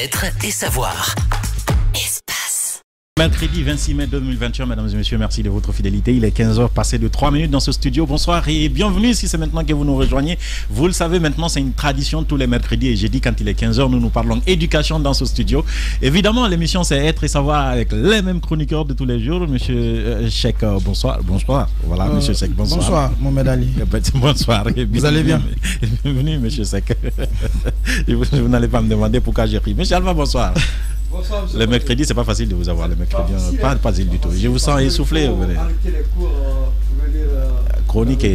Être et savoir. Espace. Mercredi 26 mai 2021, mesdames et messieurs, merci de votre fidélité. Il est 15h passé de 3 minutes dans ce studio. Bonsoir et bienvenue si c'est maintenant que vous nous rejoignez. Vous le savez maintenant, c'est une tradition tous les mercredis et jeudis quand il est 15h, nous parlons éducation dans ce studio. Évidemment, l'émission c'est Être et savoir avec les mêmes chroniqueurs de tous les jours. Monsieur Cheikh, bonsoir. Bonsoir. Voilà, monsieur Cheikh, bonsoir. Bonsoir, Mohamed Ali. Bonsoir. Vous allez bien? Bienvenue, monsieur Cheikh. Vous n'allez pas me demander pourquoi j'ai pris. Monsieur Alva, bonsoir. Bonsoir, le mercredi, c'est pas facile de vous avoir le mercredi. Pas facile du tout. Je vous sens essoufflé. Chronique,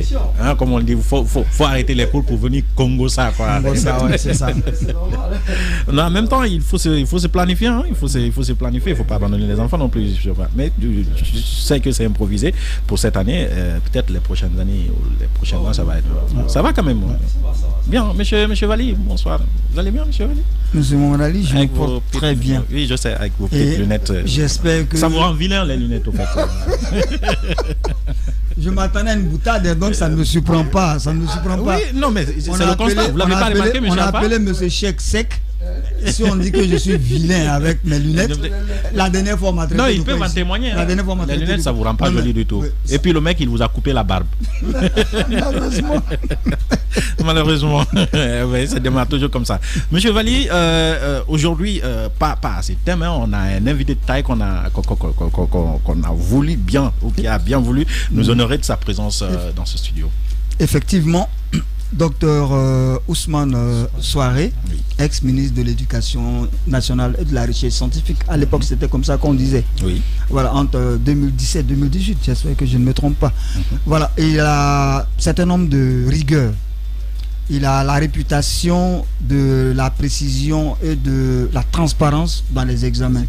hein, comme on dit, faut arrêter les cours pour venir Congo ça quoi. Congo ça, ouais, c'est ça. Non, en même temps, il faut se planifier. Hein, il faut se planifier. Il faut pas abandonner les enfants non plus. Je sais pas. Mais je sais que c'est improvisé pour cette année. Peut-être les prochaines années ou les prochains mois, ça va être. Ça va quand même. Ouais. Bien, monsieur Vali, bonsoir. Vous allez bien, monsieur Vali? Monsieur Mohamed Ali, je me porte très bien. Oui, je sais, avec vos petites lunettes. J'espère que... Ça vous rend vilain, les lunettes, au fait. Je m'attendais à une boutade, donc ça ne me surprend pas. Ça ne me surprend pas. Oui, non, mais c'est le constat. Vous l'avez pas remarqué, monsieur? On a appelé monsieur Cheikh sec. Si on dit que je suis vilain avec mes lunettes, la dernière fois on m'a traité. Non, il peut m'en témoigner. La dernière fois on m'a traité. Les lunettes, ça vous rend pas joli du tout. Et puis le mec, il vous a coupé la barbe. Malheureusement. Malheureusement. Oui, ça démarre toujours comme ça. Monsieur Vali, aujourd'hui, pas assez de thème. Hein, on a un invité de taille qu'on a voulu bien, ou qui a bien voulu nous honorer de sa présence dans ce studio. Effectivement. Docteur Ousmane Souaré, oui, ex-ministre de l'Éducation nationale et de la recherche scientifique. À l'époque, c'était comme ça qu'on disait. Oui. Voilà, entre 2017 et 2018, j'espère que je ne me trompe pas. Voilà, et il a un certain nombre de rigueur. Il a la réputation de la précision et de la transparence dans les examens.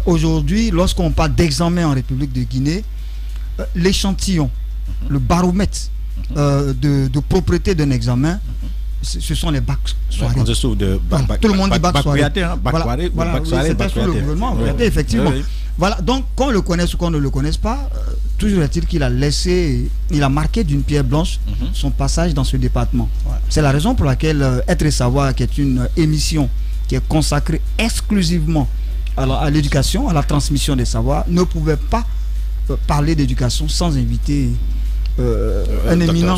Aujourd'hui, lorsqu'on parle d'examen en République de Guinée, l'échantillon, le baromètre de propriété d'un examen, ce sont les bacs soirées. Tout le monde dit bac soirée. C'était sous le gouvernement, effectivement. Oui. Voilà, donc qu'on le connaisse ou qu'on ne le connaisse pas, toujours est-il qu'il a laissé, il a marqué d'une pierre blanche son passage dans ce département. C'est la raison pour laquelle Être et savoir, qui est une émission qui est consacrée exclusivement à l'éducation, à la transmission des savoirs, ne pouvait pas parler d'éducation sans inviter un éminent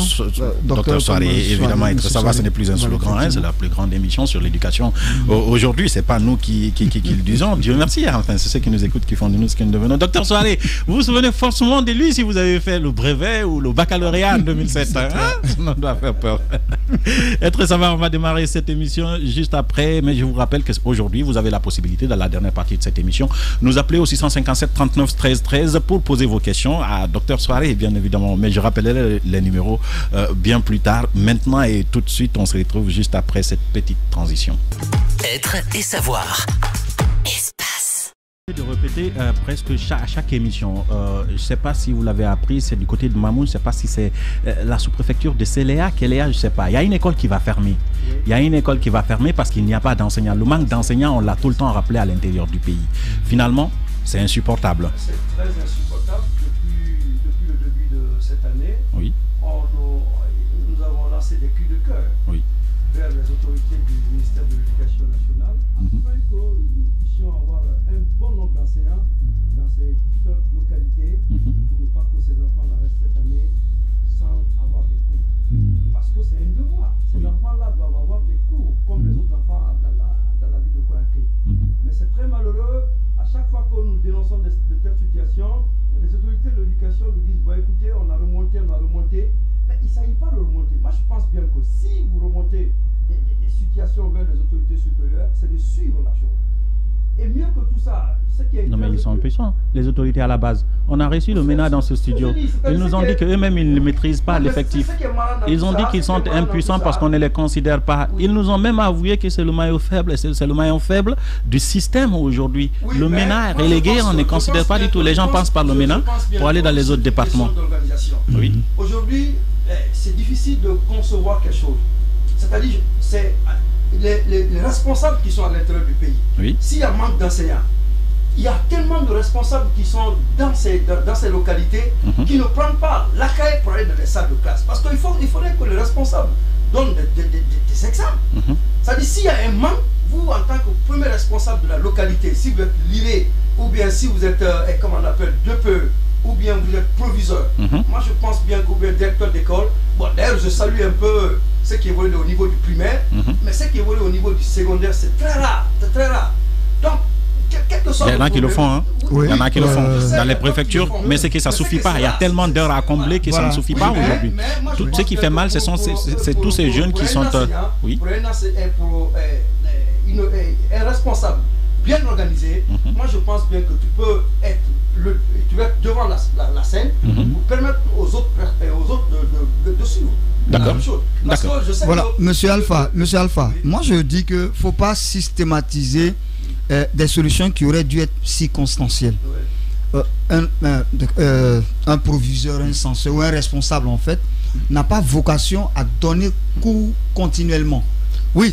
docteur Souaré. Évidemment, Être savoir, ce n'est plus un slogan, hein, c'est la plus grande émission sur l'éducation. Aujourd'hui, c'est pas nous qui le disons, Dieu merci, hein, enfin, c'est ceux qui nous écoutent qui font de nous ce que nous devenons. Docteur Souaré, vous vous souvenez forcément de lui si vous avez fait le brevet ou le baccalauréat en 2007. Hein? Ça doit faire peur. Être savoir, on va démarrer cette émission juste après, mais je vous rappelle qu'aujourd'hui, vous avez la possibilité, dans la dernière partie de cette émission, nous appeler au 657 39 13 13 pour poser vos questions à docteur Souaré, bien évidemment. Mais je rappellerai les numéros bien plus tard. Maintenant et tout de suite, on se retrouve juste après cette petite transition. Être et savoir. Espace. De répéter presque chaque émission. Je ne sais pas si vous l'avez appris, c'est du côté de Mamoun, je ne sais pas si c'est la sous-préfecture de Séléa, Kéléa, je ne sais pas. Il y a une école qui va fermer. Il y a une école qui va fermer parce qu'il n'y a pas d'enseignants. Le manque d'enseignants, on l'a tout le temps rappelé à l'intérieur du pays. Finalement, c'est insupportable. C'est très insupportable. Depuis le début de cette année, oui, nous avons lancé des cris de cœur vers les autorités du ministère de l'Éducation nationale afin que nous puissions avoir un bon nombre d'enseignants dans ces différentes localités pour ne pas que ces enfants restent cette année sans avoir des cours. Parce que c'est un devoir. Ces enfants-là doivent avoir des cours comme les autres enfants dans la ville de Conakry. Mais c'est très malheureux. À chaque fois que nous dénonçons de telles situations, les autorités de l'éducation nous disent, bon écoutez, on a remonté, mais il ne s'agit pas de remonter. Moi je pense bien que si vous remontez des situations vers les autorités supérieures, c'est de suivre la chose. Et mieux que tout ça, ce qui est... Non mais ils sont impuissants, les autorités à la base. On a reçu le MENA dans ce studio. Ils nous ont dit qu'eux-mêmes, ils ne maîtrisent pas l'effectif. Ils ont dit qu'ils sont impuissants parce qu'on ne les considère pas. Ils nous ont même avoué que c'est le maillon faible, c'est le maillon faible du système aujourd'hui. Le MENA est relégué, on ne considère pas du tout. Les gens passent par le MENA pour aller dans les autres départements. Oui. Aujourd'hui, c'est difficile de concevoir quelque chose. C'est-à-dire, c'est... Les responsables qui sont à l'intérieur du pays, s'il y a manque d'enseignants, il y a tellement de responsables qui sont dans ces localités qui ne prennent pas l'accueil pour aller dans les salles de classe. Parce qu'il faudrait que les responsables donnent des exemples. C'est-à-dire, s'il y a un manque, vous, en tant que premier responsable de la localité, si vous êtes l'IRE, ou bien si vous êtes, comment on appelle, 2PE, ou bien vous êtes proviseur, moi je pense bien que vous êtes directeur d'école. Bon, d'ailleurs, je salue un peu ce qui évolue au niveau du primaire, mais ce qui évolue au niveau du secondaire, c'est très rare, Donc, quel que soit il y en a qui le font, hein. Oui. Il y en a qui le font dans les préfectures, mais c'est que ça ne suffit pas. Il y a tellement d'heures à combler que ça ne suffit pas aujourd'hui. Tout ce qui fait mal, c'est tous ces jeunes qui sont... Oui. Pour un responsable bien organisé, moi je pense bien que tu peux être devant la scène pour permettre aux autres de suivre. D'accord. Voilà, Monsieur Alpha, moi je dis que ne faut pas systématiser des solutions qui auraient dû être circonstancielles. Un proviseur, un censeur ou un responsable en fait n'a pas vocation à donner cours continuellement. Oui,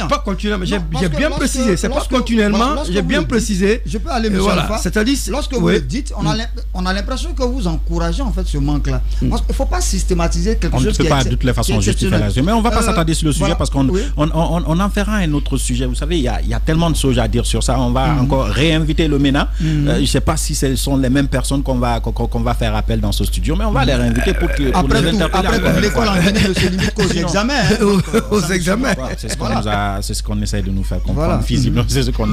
pas continuellement, j'ai bien précisé, c'est pas continuellement, j'ai bien précisé. Je peux aller, monsieur Alpha. C'est-à-dire, lorsque vous le dites, on a l'impression que vous encouragez en fait ce manque-là. Il ne faut pas systématiser quelque chose. On ne peut pas de toutes les façons justifier la mais on ne va pas s'attarder sur le sujet parce qu'on en fera un autre sujet. Vous savez, il y a tellement de choses à dire sur ça. On va encore réinviter le MENA. Je ne sais pas si ce sont les mêmes personnes qu'on va faire appel dans ce studio, mais on va les réinviter pour les interpeller. Après, l'école en Guinée ne se limite qu'aux examens. Aux examens. C'est ce qu'on essaie de nous faire comprendre visiblement. C'est ce qu'on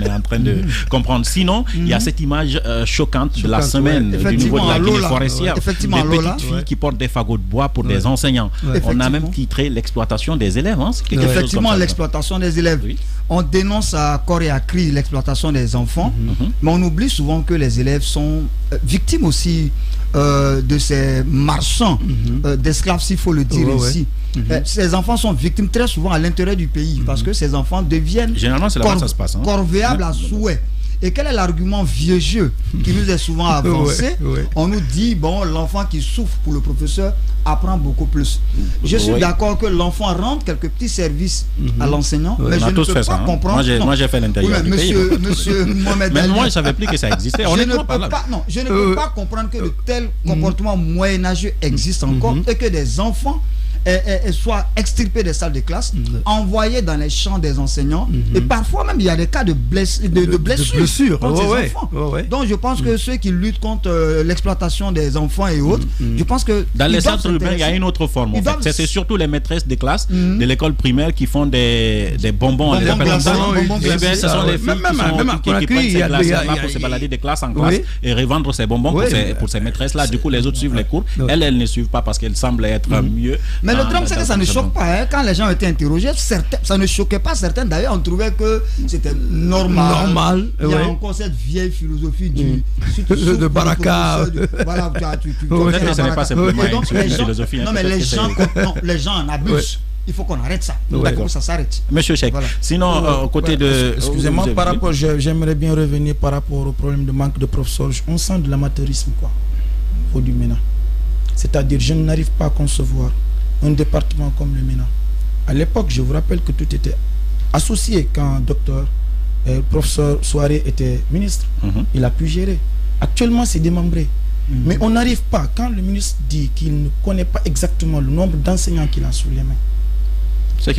est en train de comprendre. Sinon, il y a cette image choquante de la semaine du niveau de la Guinée forestière. Des petites filles qui portent des fagots de bois pour des enseignants. On a même titré l'exploitation des élèves. Effectivement, l'exploitation des élèves. On dénonce à corps et à cri l'exploitation des enfants, mais on oublie souvent que les élèves sont victimes aussi de ces marchands d'esclaves, s'il faut le dire ici. Ces enfants sont victimes très souvent à l'intérieur du pays parce que ces enfants deviennent corvéables à souhait. Et quel est l'argument vieux jeu qui nous est souvent avancé? On nous dit, bon, l'enfant qui souffre pour le professeur apprend beaucoup plus. Je suis d'accord que l'enfant rende quelques petits services à l'enseignant, mais je ne peux pas comprendre. Moi, j'ai fait l'intérieur du pays. Monsieur Mohamed Ali, moi, je ne savais plus que ça existait. Je ne peux pas comprendre que de tels comportements moyenâgeux existent encore et que des enfants soient extirpés des salles de classe, envoyés dans les champs des enseignants, et parfois même il y a des cas de blessures contre ces enfants. Donc je pense que ceux qui luttent contre l'exploitation des enfants et autres, je pense que dans les centres urbains, il y a une autre forme. En fait. C'est surtout les maîtresses de classe de l'école primaire qui font des bonbons. Ce sont les filles qui prennent ces glaces pour se balader de classe en classe et revendre ces bonbons pour ces maîtresses-là. Du coup, les autres suivent les cours. Elles ne suivent pas parce qu'elles semblent être mieux. Mais le drame, c'est que ça ne choque pas. Quand les gens ont été interrogés, ça ne choquait pas certains. D'ailleurs, on trouvait que c'était normal. Il y a encore cette vieille philosophie de Baraka. Voilà, ce n'est pas simplement une philosophie. Non, mais les gens en abusent. Il faut qu'on arrête ça. D'accord, ça s'arrête. Monsieur Cheikh, sinon, côté de... Excusez-moi, par rapport, j'aimerais bien revenir par rapport au problème de manque de professeurs. On sent de l'amateurisme, quoi, au du MENA. C'est-à-dire, je n'arrive pas à concevoir un département comme le MENA. À l'époque, je vous rappelle que tout était associé quand professeur Souaré était ministre. Il a pu gérer. Actuellement, c'est démembré. Mais on n'arrive pas, quand le ministre dit qu'il ne connaît pas exactement le nombre d'enseignants qu'il a sous les mains.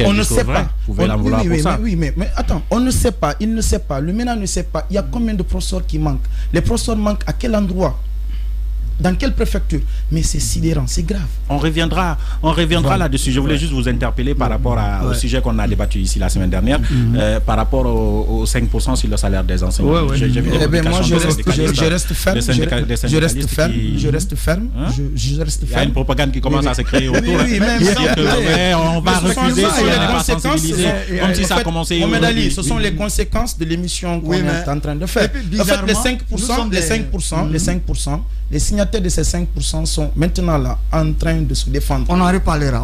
On ne sait pas. Vous pouvez l'en vouloir pour ça. Oui, mais attends, on ne sait pas, il ne sait pas, le MENA ne sait pas. Il y a combien de professeurs qui manquent? Les professeurs manquent à quel endroit? Dans quelle préfecture? Mais c'est sidérant, c'est grave. On reviendra là-dessus. Je voulais juste vous interpeller par rapport au sujet qu'on a débattu ici la semaine dernière, par rapport aux 5% sur le salaire des enseignants. Moi, je reste ferme. Je reste ferme. Il y a une propagande qui commence à se créer autour. On va refuser, on va sensibiliser, comme si ça a commencé. Mohamed Ali, ce sont les conséquences de l'émission qu'on est en train de faire. En fait, les 5%, les signataires de ces 5% sont maintenant là en train de se défendre. On en reparlera,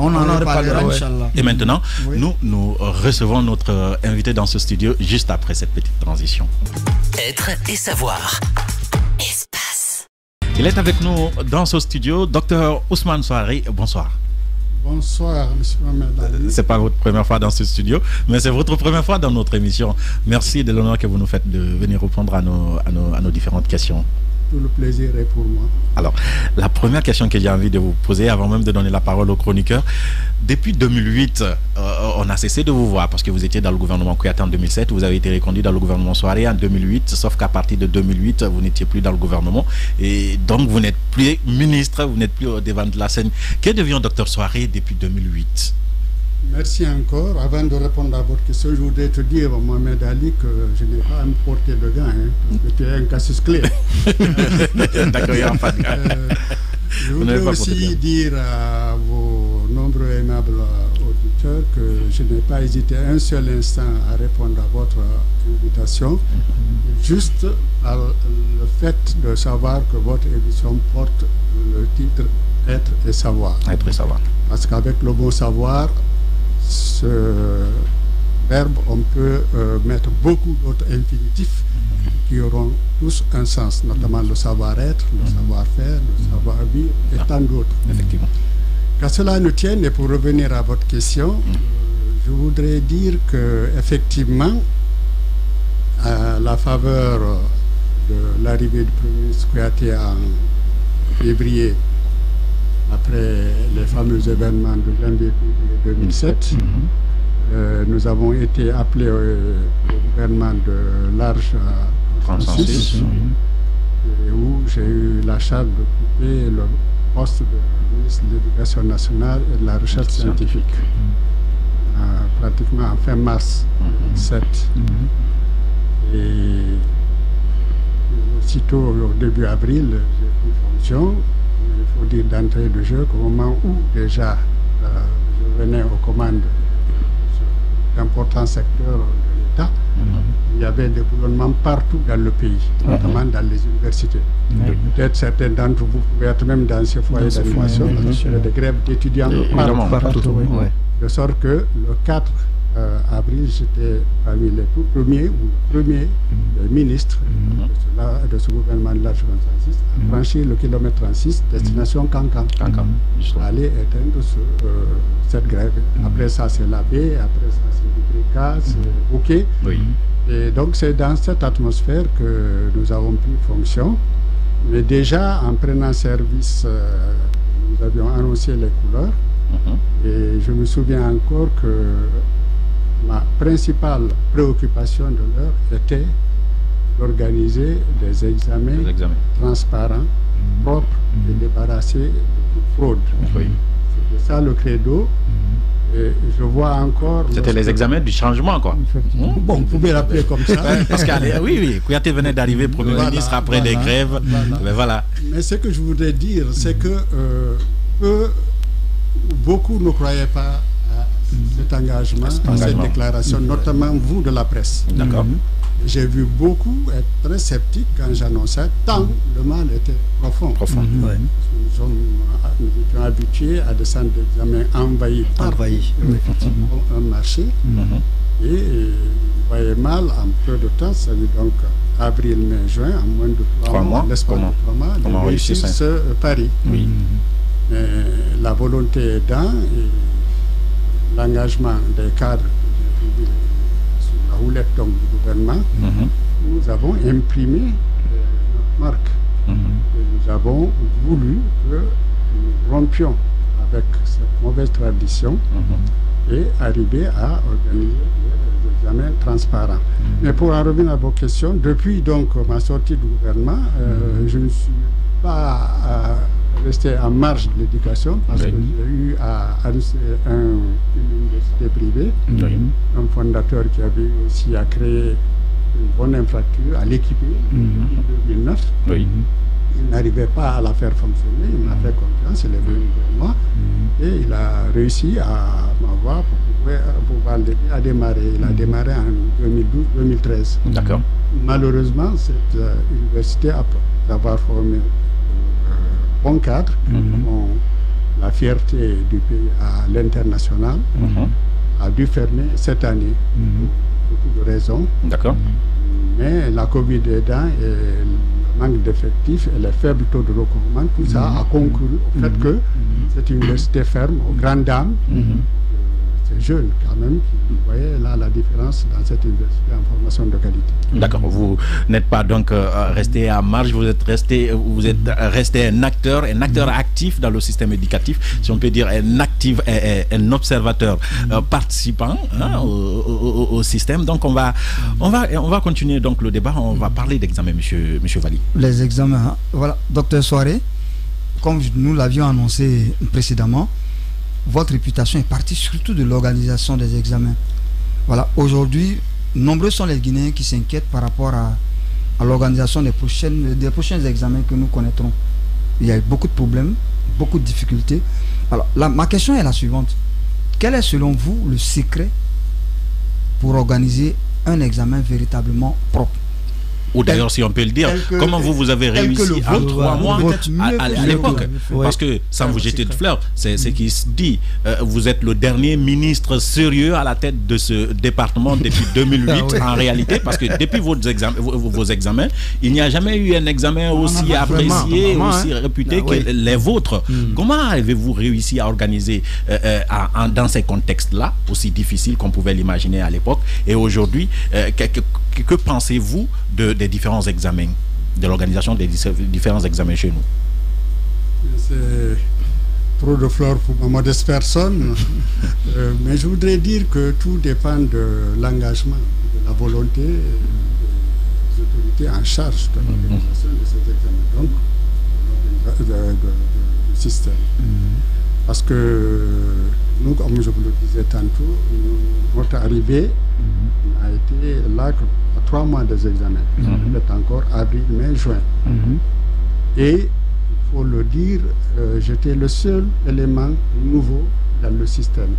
Inch'Allah. Et maintenant, nous recevons notre invité dans ce studio juste après cette petite transition. Être et savoir. Espace. Il est avec nous dans ce studio, Dr Ousmane Souaré. Bonsoir. Bonsoir, M. Mohamed. Ce n'est pas votre première fois dans ce studio, mais c'est votre première fois dans notre émission. Merci de l'honneur que vous nous faites de venir répondre à nos différentes questions. tout le plaisir est pour moi. Alors, la première question que j'ai envie de vous poser, avant même de donner la parole aux chroniqueurs, depuis 2008, on a cessé de vous voir parce que vous étiez dans le gouvernement Kouyaté en 2007, vous avez été reconduit dans le gouvernement Souaré en 2008, sauf qu'à partir de 2008, vous n'étiez plus dans le gouvernement et donc vous n'êtes plus ministre, vous n'êtes plus au devant de la scène. Que devient Dr Souaré depuis 2008? Merci encore. Avant de répondre à votre question, je voudrais te dire, Mohamed Ali, que je n'ai pas à me porter de gain, parce que tu es un casus clé. D'accord, il n'y a pas de gain. Je voudrais aussi dire à vos nombreux aimables auditeurs que je n'ai pas hésité un seul instant à répondre à votre invitation, juste à le fait de savoir que votre émission porte le titre « Être et savoir ». Être et savoir. Parce qu'avec le bon savoir, ce verbe, on peut mettre beaucoup d'autres infinitifs qui auront tous un sens, notamment le savoir-être, le savoir-faire, le savoir-vivre et tant d'autres. Effectivement. Qu'à cela ne tienne, et pour revenir à votre question, je voudrais dire que effectivement, à la faveur de l'arrivée du Premier ministre Kouyaté en février, après les fameux événements de janvier 2007, nous avons été appelés au gouvernement de large consensus, où j'ai eu la charge d'occuper le poste de ministre de l'Éducation nationale et de la recherche scientifique, pratiquement en fin mars 2007. Et aussitôt au début avril, j'ai pris fonction. Il faut dire d'entrée de jeu qu'au moment où déjà je venais aux commandes d'importants secteurs de l'État, il y avait des boulonnements partout dans le pays, notamment dans les universités. Peut-être certains d'entre vous pouvaient être même dans ces foyers d'animation, il y a des grèves d'étudiants partout. De sorte que le 4 avril, j'étais parmi les tout premiers ou le premier ministre de ce gouvernement de large consensus à franchir le kilomètre 36, destination Cancan. Pour aller éteindre cette grève. Après ça, c'est la baie, après ça, c'est du Brika, c'est OK. Et donc, c'est dans cette atmosphère que nous avons pris fonction. Mais déjà, en prenant service, nous avions annoncé les couleurs. Et je me souviens encore que ma principale préoccupation de l'heure était d'organiser des examens transparents, propres et débarrassés de toute fraude. C'était ça le credo. Et je vois encore... C'était les examens du changement, quoi. Bon, vous pouvez l'appeler comme ça. Parce que, oui, Kouyaté venait d'arriver Premier ministre après des grèves. Mais voilà. Mais ce que je voudrais dire, c'est que beaucoup ne croyaient pas à cet engagement, à cette déclaration, notamment vous de la presse. D'accord. J'ai vu beaucoup être très sceptiques quand j'annonçais, tant le mal était profond. Nous étions habitués à des centres d'examen envahis par un marché. Et vous voyez mal, en peu de temps, ça veut donc avril, mai, juin, en moins de 3 mois, l'espace de 3 mois, de réussir ce pari. Mais la volonté aidant et l'engagement des cadres sur la houlette donc, du gouvernement, nous avons imprimé notre marque. Et nous avons voulu que nous rompions avec cette mauvaise tradition et arriver à organiser des examens transparents. Mais pour en revenir à vos questions, depuis donc ma sortie du gouvernement, je ne suis pas resté en marge de l'éducation parce que j'ai eu à annoncer une université privée, un fondateur qui avait aussi à créer une bonne infrastructure, à l'équiper en 2009. Il n'arrivait pas à la faire fonctionner, il m'a fait confiance, il est venu vers moi et il a réussi à m'avoir pour pouvoir l'aider à démarrer. Il a démarré en 2012-2013. D'accord. Malheureusement, cette université, après avoir formé bon cadre, la fierté du pays à l'international, a dû fermer cette année. Beaucoup de raisons. D'accord. Mais la Covid aidant et le manque d'effectifs et les faibles taux de recouvrement, tout ça a concouru au fait que cette université ferme aux grandes dames de ces jeunes quand même qui voyaient là la différence dans cette université en formation de qualité. D'accord, vous n'êtes pas donc resté à marge, vous êtes resté un acteur actif dans le système éducatif, si on peut dire un observateur participant au système. Donc on va continuer donc le débat, on va parler d'examen, monsieur Valli. Les examens, voilà, docteur Soiré, comme nous l'avions annoncé précédemment, votre réputation est partie surtout de l'organisation des examens. Voilà, aujourd'hui, nombreux sont les Guinéens qui s'inquiètent par rapport à l'organisation des prochains examens que nous connaîtrons. Il y a beaucoup de problèmes, beaucoup de difficultés. Alors, ma question est la suivante. Quel est selon vous le secret pour organiser un examen véritablement propre? Ou d'ailleurs, si on peut le dire, comment vous avez réussi en 3 mois à l'époque? Parce que, sans vous jeter de fleurs, c'est ce qui se dit. Vous êtes le dernier ministre sérieux à la tête de ce département depuis 2008, en réalité, parce que depuis vos examens, il n'y a jamais eu un examen aussi apprécié, aussi réputé que les vôtres. Comment avez-vous réussi à organiser dans ces contextes-là, aussi difficiles qu'on pouvait l'imaginer à l'époque? Et aujourd'hui, que pensez-vous des différents examens, de l'organisation des différents examens chez nous? C'est trop de fleurs pour ma modeste personne, mais je voudrais dire que tout dépend de l'engagement, de la volonté des autorités en charge de l'organisation de ces examens, donc du système. Parce que nous, comme je vous le disais tantôt, notre arrivée a été là à 3 mois des examens, peut-être encore avril, mai, juin. Et il faut le dire, j'étais le seul élément nouveau dans le système.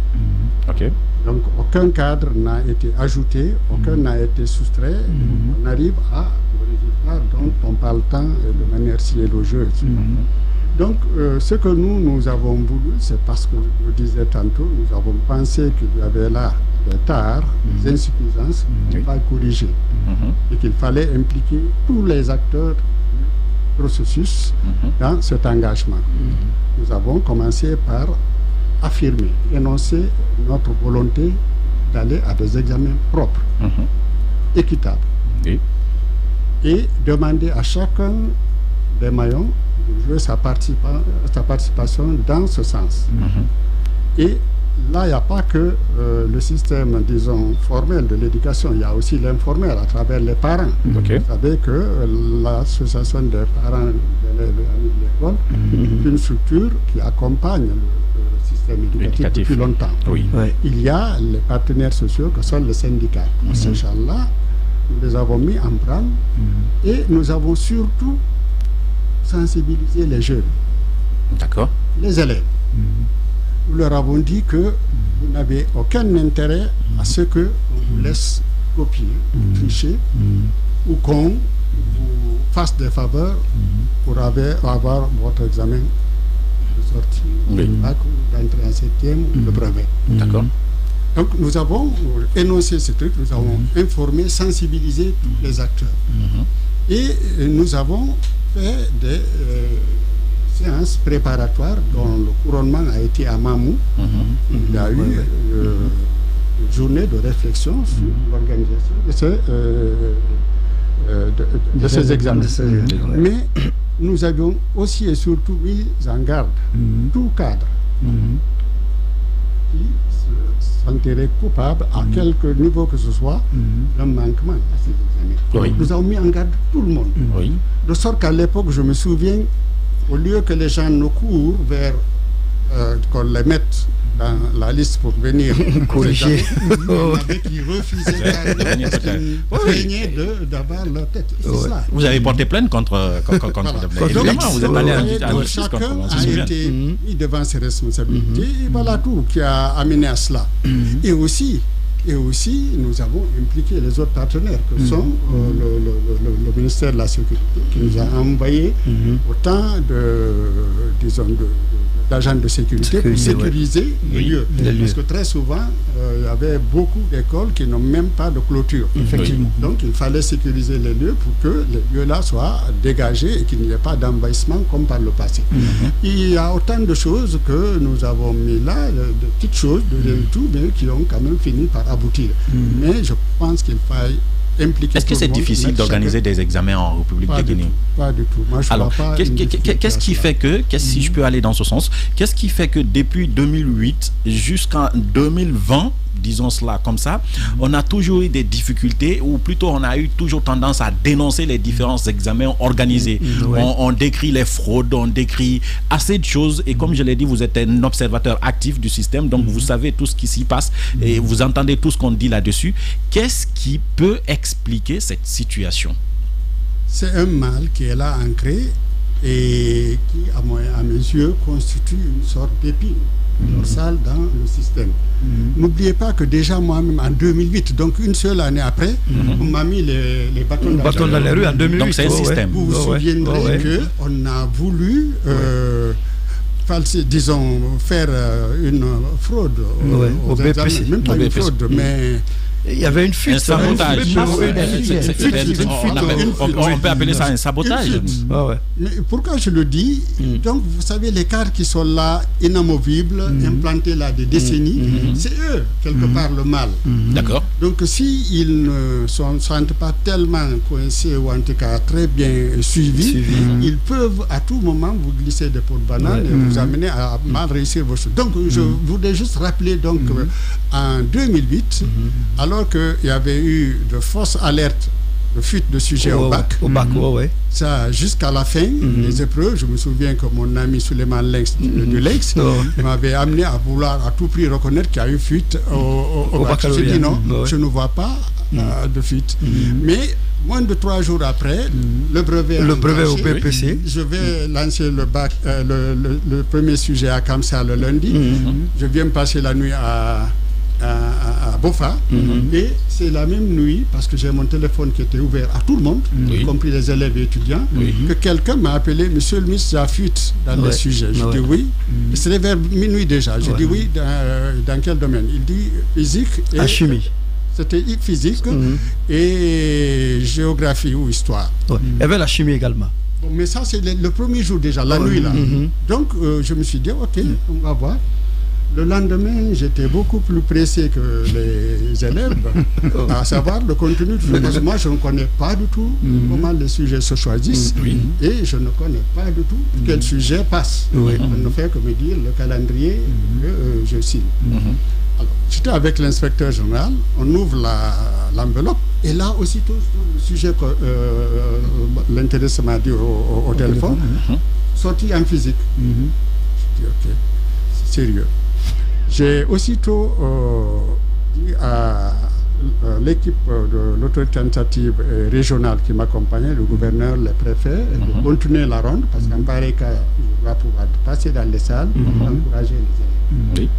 Donc aucun cadre n'a été ajouté, aucun n'a été soustrait. On arrive au résultat dont on parle tant de manière si élogieuse. Donc, ce que nous avons voulu, c'est parce que je le disais tantôt, nous avons pensé qu'il y avait là des tares, des insuffisances qu'il fallait corriger et qu'il fallait impliquer tous les acteurs du processus dans cet engagement. Nous avons commencé par affirmer, énoncer notre volonté d'aller à des examens propres, équitables, et demander à chacun des maillons de jouer sa participation dans ce sens. Et là, il n'y a pas que le système, disons, formel de l'éducation, il y a aussi l'informel à travers les parents. Vous savez que l'association des parents d'élèves de l'école est une structure qui accompagne le système éducatif depuis longtemps. Il y a les partenaires sociaux que sont les syndicats. Ces gens-là, nous les avons mis en branle et nous avons surtout sensibiliser les jeunes, les élèves. Nous leur avons dit que vous n'avez aucun intérêt à ce qu'on vous laisse copier, tricher, ou qu'on vous fasse des faveurs pour avoir votre examen de sortie, de bac, ou d'entrée en 7e, ou de brevet. Donc nous avons énoncé ce truc, nous avons informé, sensibilisé tous les acteurs. Et nous avons fait des séances préparatoires dont le couronnement a été à Mamou. Il y a eu une journée de réflexion sur l'organisation de ces examens. Mais nous avions aussi et surtout mis en garde tout cadre qui se sentirait coupable à quelque niveau que ce soit d'un manquement à ces examens. Nous avons mis en garde tout le monde. De sorte qu'à l'époque, je me souviens, au lieu que les gens nous courent vers qu'on les mette dans la liste pour venir corriger, qui refusaient d'avoir leur tête. Vous avez porté plainte contre évidemment, vous êtes allé à la justice. Chacun a été mis devant ses responsabilités et voilà tout qui a amené à cela. Et aussi, nous avons impliqué les autres partenaires que sont le ministère de la Sécurité qui nous a envoyé autant de d'agents de sécurité pour sécuriser les lieux. Parce que très souvent, il y avait beaucoup d'écoles qui n'ont même pas de clôture. Effectivement. Donc, il fallait sécuriser les lieux pour que les lieux-là soient dégagés et qu'il n'y ait pas d'envahissement comme par le passé. Il y a autant de choses que nous avons mis là, de petites choses, de tout, mais qui ont quand même fini par aboutir. Mais je pense qu'il faille impliquer. Est-ce que c'est difficile d'organiser des examens en République de Guinée? Pas du tout. Moi, je Alors, qu'est-ce qui fait que, si je peux aller dans ce sens, qu'est-ce qui fait que depuis 2008 jusqu'en 2020, disons cela comme ça, on a toujours eu des difficultés, ou plutôt on a eu toujours tendance à dénoncer les différents examens organisés. On décrit les fraudes, on décrit assez de choses, et comme je l'ai dit, vous êtes un observateur actif du système, donc vous savez tout ce qui s'y passe, et vous entendez tout ce qu'on dit là-dessus. Qu'est-ce qui peut expliquer cette situation? C'est un mal qui est là ancré et qui, à mes yeux, constitue une sorte d'épine dorsale dans le système. N'oubliez pas que déjà moi-même en 2008, donc une seule année après, on m'a mis les bâtons dans les rues en 2008. Donc c'est un système. Vous vous souviendrez qu'on a voulu disons, faire une fraude aux BPC. Même pas une fraude, mais il y avait une fuite. Un sabotage. On peut appeler ça un sabotage. Mais pourquoi je le dis? Donc, vous savez, les cars qui sont là, inamovibles, implantés là des décennies, c'est eux, quelque part, le mal. D'accord. Donc, s'ils ne sont pas tellement coincés, ou en tout cas très bien suivis, ils peuvent à tout moment vous glisser des pots de banane et vous amener à mal réussir vos choses. Donc, je voudrais juste rappeler, donc, en 2008, alors qu'il y avait eu de fausses alertes de fuite de sujets au bac, ça jusqu'à la fin des épreuves, je me souviens que mon ami Suleiman Lenx du Lenx m'avait amené à vouloir à tout prix reconnaître qu'il y a eu fuite au bac. J'ai dit non, je ne vois pas de fuite. Mais moins de 3 jours après, le brevet au PPC, je vais lancer le bac, le premier sujet à Kamsa le lundi. Je viens me passer la nuit à Bofa, et c'est la même nuit, parce que j'ai mon téléphone qui était ouvert à tout le monde, y compris les élèves et étudiants, que quelqu'un m'a appelé: Monsieur le ministre, il y a fuite dans les sujets. Je dis oui. C'était vers minuit déjà. Je dis oui, dans quel domaine? Il dit physique et chimie. C'était physique et géographie ou histoire. Il y avait la chimie également. Bon, mais ça, c'est le premier jour déjà, la nuit là. Donc, je me suis dit, ok, on va voir. Le lendemain, j'étais beaucoup plus pressé que les élèves, à savoir le contenu. Parce que moi, je ne connais pas du tout comment les sujets se choisissent et je ne connais pas du tout quel sujet passe. On ne fait que me dire le calendrier que je signe. Alors, j'étais avec l'inspecteur général, on ouvre l'enveloppe et là, aussitôt, le sujet que l'intéressé m'a dit au téléphone, sorti en physique. Je dis, ok, c'est sérieux. J'ai aussitôt dit à l'équipe de l'autorité administrative régionale qui m'accompagnait, le gouverneur, le préfet, de continuer la ronde, parce qu'en pareil cas, je dois pouvoir passer dans les salles pour encourager les élèves.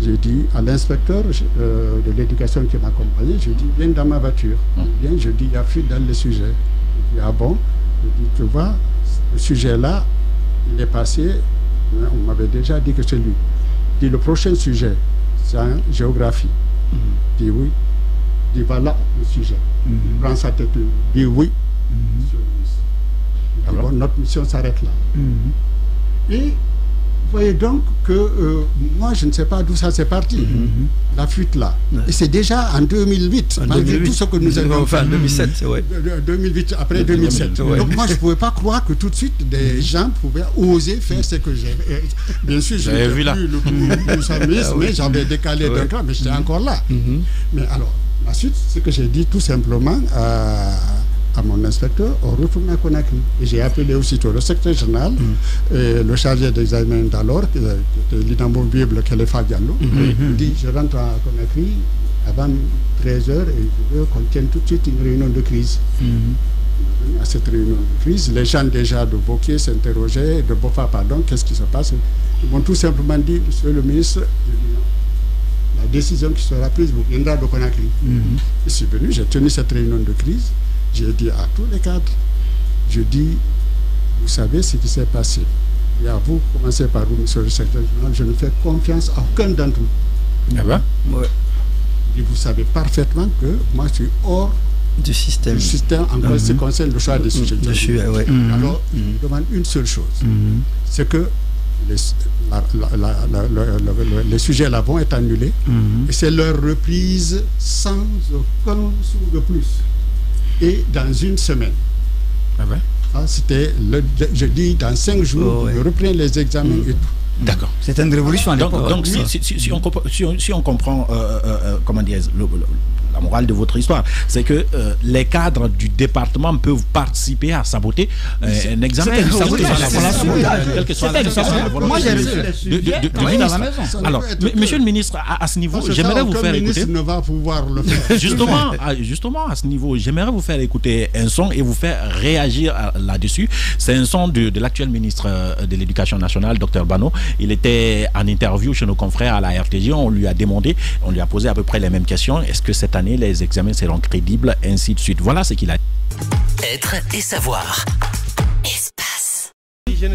J'ai dit à l'inspecteur de l'éducation qui m'accompagnait, je dis, viens dans ma voiture. Bien, je dis, il y a fuite dans le sujet. Je dis, ah bon? Je dis, tu vois, le sujet-là, il est passé, on m'avait déjà dit que c'est lui. Je dis, le prochain sujet, c'est en géographie. Je dis oui. Je dis, voilà le sujet. Il prend sa tête, il dit oui. Alors, notre mission s'arrête là. Et vous voyez donc que moi, je ne sais pas d'où ça s'est parti, la fuite là. Et c'est déjà en 2008, malgré tout ce que nous avons fait. En 2007, 2008, après 2007. Donc moi, je ne pouvais pas croire que tout de suite, des gens pouvaient oser faire ce que j'ai. Bien sûr, je n'avais vu le coup du service, mais j'avais décalé d'un cran, mais j'étais encore là. Mais alors, la suite, c'est que j'ai dit tout simplement à mon inspecteur, on retourne à Conakry. Et j'ai appelé aussitôt le secrétaire général, et le chargé d'examen d'alors, qui était l'inamovible Khalifa Diallo. Il dit, je rentre à Conakry avant 13h et je veux qu'on tienne tout de suite une réunion de crise. À cette réunion de crise, les gens déjà de Bokeh s'interrogeaient, de Bofa, pardon, qu'est-ce qui se passe? Ils m'ont tout simplement dit, monsieur le ministre, je dis non. La décision qui sera prise vous viendra de Conakry. Je suis venu, j'ai tenu cette réunion de crise. J'ai dit à tous les cadres, je dis, vous savez ce qui s'est passé. et à vous, commencez par vous, monsieur le secrétaire général, je ne fais confiance à aucun d'entre vous. Ah ben? Ouais. Et vous savez parfaitement que moi je suis hors du système en ce qui concerne le choix des sujets. Alors, je demande une seule chose, c'est que les sujets là vont être annulés et c'est leur reprise sans aucun sou de plus. Et dans une semaine. Ah ben? C'était, je dis, dans 5 jours, je reprends les examens et tout. D'accord. C'était une révolution à l'époque. Donc si on comprend, comment dire, la morale de votre histoire, c'est que les cadres du département peuvent participer à saboter un examen. Quel que soit moi, j'ai reçu les sujets dans la maison. Alors, monsieur le ministre, à ce niveau, j'aimerais vous faire écouter. Ne va pouvoir le faire. Justement, à ce niveau, j'aimerais vous faire écouter un son et vous faire réagir là-dessus. C'est un son de l'actuel ministre de l'Éducation nationale, Dr Bano. Il était en interview chez nos confrères à la RTG. On lui a demandé, on lui a posé à peu près les mêmes questions. Est-ce que cette année, les examens seront crédibles, ainsi de suite. Voilà ce qu'il a dit. Être et savoir. Espace.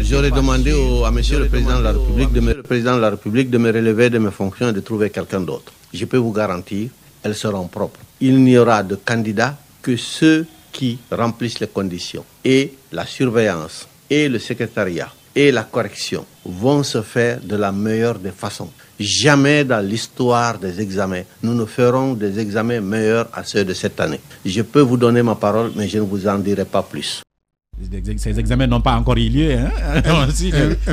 J'aurais demandé à monsieur le président de la République de me relever de mes fonctions et de trouver quelqu'un d'autre. Je peux vous garantir, elles seront propres. Il n'y aura de candidats que ceux qui remplissent les conditions. Et la surveillance, et le secrétariat, et la correction vont se faire de la meilleure des façons. Jamais dans l'histoire des examens, nous ne ferons des examens meilleurs à ceux de cette année. Je peux vous donner ma parole, mais je ne vous en dirai pas plus. Ces examens n'ont pas encore eu lieu.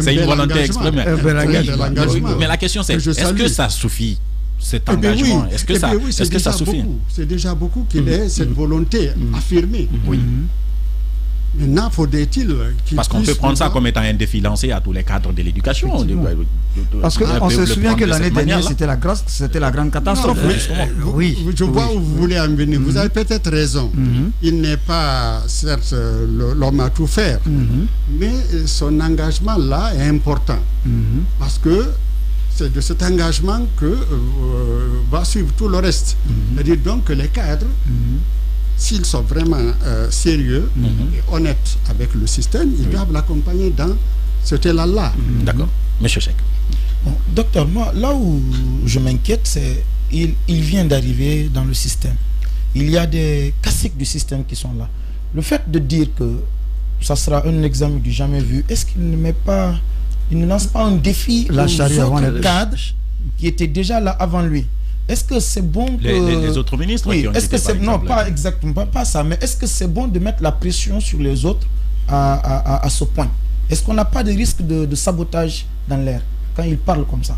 C'est une volonté exprimée. Mais la question c'est, est-ce que ça suffit, cet engagement? Est-ce que ça suffit? C'est déjà beaucoup qu'il ait cette volonté affirmée. Oui. Maintenant, faudrait-il parce qu'on peut prendre ça comme étant un défi lancé à tous les cadres de l'éducation. Parce qu'on se souvient que l'année dernière, c'était la grande catastrophe. Oui. Je vois où vous voulez en venir. Vous avez peut-être raison. Il n'est pas, certes, l'homme à tout faire, mais son engagement là est important. Parce que c'est de cet engagement que va suivre tout le reste. C'est-à-dire donc que les cadres, s'ils sont vraiment sérieux et honnêtes avec le système, ils doivent l'accompagner dans cet élan-là. D'accord. Monsieur Cheikh. Bon, docteur, moi, là où je m'inquiète, c'est qu'il vient d'arriver dans le système. Il y a des classiques du système qui sont là. Le fait de dire que ça sera un examen du jamais vu, est-ce qu'il ne lance pas un défi aux autres cadres qui étaient déjà là avant lui? Est-ce que c'est bon que... les autres ministres qui ont été, non, pas exactement, pas ça, mais est-ce que c'est bon de mettre la pression sur les autres à ce point? Est-ce qu'on n'a pas de risque de sabotage dans l'air quand ils parlent comme ça?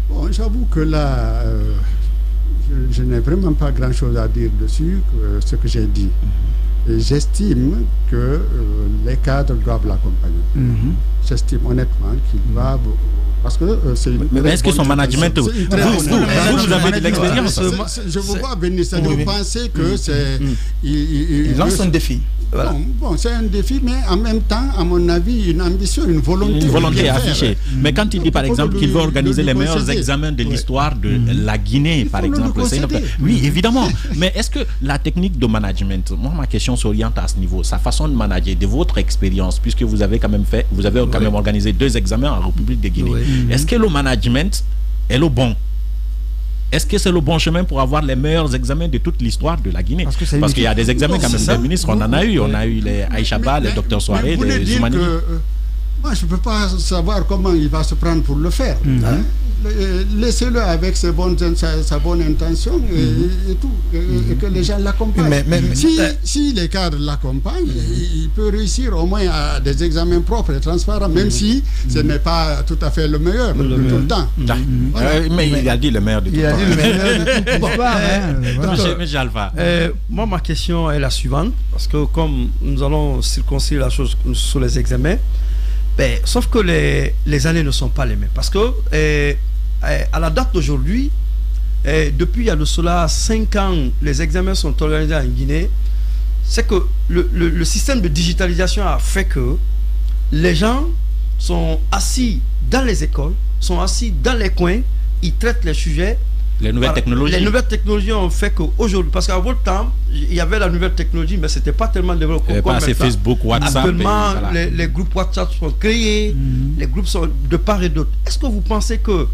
Bon, j'avoue que là, je n'ai vraiment pas grand-chose à dire dessus, ce que j'ai dit. J'estime que les cadres doivent l'accompagner. J'estime honnêtement qu'ils doivent... Parce que mais est-ce que son management, vous avez de l'expérience? Je vous vois venir, vous pensez que c'est... Il lance un défi. Voilà. Bon, c'est un défi, mais en même temps, à mon avis, une ambition, une volonté. Une volonté affichée. Mais quand il dit, par exemple, qu'il veut organiser les meilleurs examens de l'histoire de la Guinée, par exemple, oui, évidemment. Mais est-ce que la technique de management, moi, ma question s'oriente à ce niveau, sa façon de manager, de votre expérience, puisque vous avez quand même organisé 2 examens en République de Guinée. Est-ce que le management est le bon? Est-ce que c'est le bon chemin pour avoir les meilleurs examens de toute l'histoire de la Guinée? Parce qu'il y a des examens quand même, des ministres, on en a eu. On a eu les Aïcha Ba, les Dr Soirée, les Zoumani. Moi, je ne peux pas savoir comment il va se prendre pour le faire. Laissez-le avec sa bonne intention et tout, et que les gens l'accompagnent. Si les cadres l'accompagnent, il peut réussir au moins à des examens propres et transparents, même si ce n'est pas tout à fait le meilleur de tout le temps. Mais il a dit le meilleur de tout le temps. Il a dit le meilleur de tout le temps. Moi, ma question est la suivante, parce que comme nous allons circoncire la chose sur les examens, sauf que les années ne sont pas les mêmes. Parce que à la date d'aujourd'hui, depuis il y a de cela 5 ans, les examens sont organisés en Guinée. C'est que le système de digitalisation a fait que les gens sont assis dans les écoles, sont assis dans les coins, ils traitent les sujets Les nouvelles technologies. Les nouvelles technologies ont fait qu'aujourd'hui, parce qu'à votre temps, il y avait la nouvelle technologie, mais c'était pas tellement développé. Pas assez Facebook, WhatsApp. Actuellement, les groupes WhatsApp sont créés, les groupes sont de part et d'autre. Est-ce que vous pensez que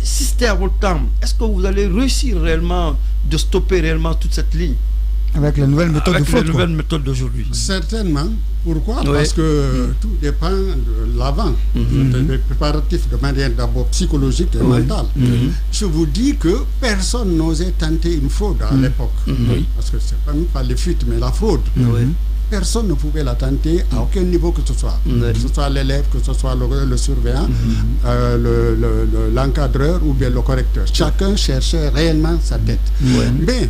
si c'était à votre temps, est-ce que vous allez réussir réellement de stopper réellement toute cette ligne avec les nouvelles méthodes de fraude, les nouvelles méthodes d'aujourd'hui? Certainement. Pourquoi? Parce que tout dépend de l'avant, des préparatifs de manière d'abord psychologique et mentale. Je vous dis que personne n'osait tenter une fraude à l'époque. Parce que c'est pas les fuites, mais la fraude. Personne ne pouvait la tenter à aucun niveau que ce soit. Que ce soit l'élève, que ce soit le surveillant, l'encadreur ou bien le correcteur. Chacun cherchait réellement sa tête. Mais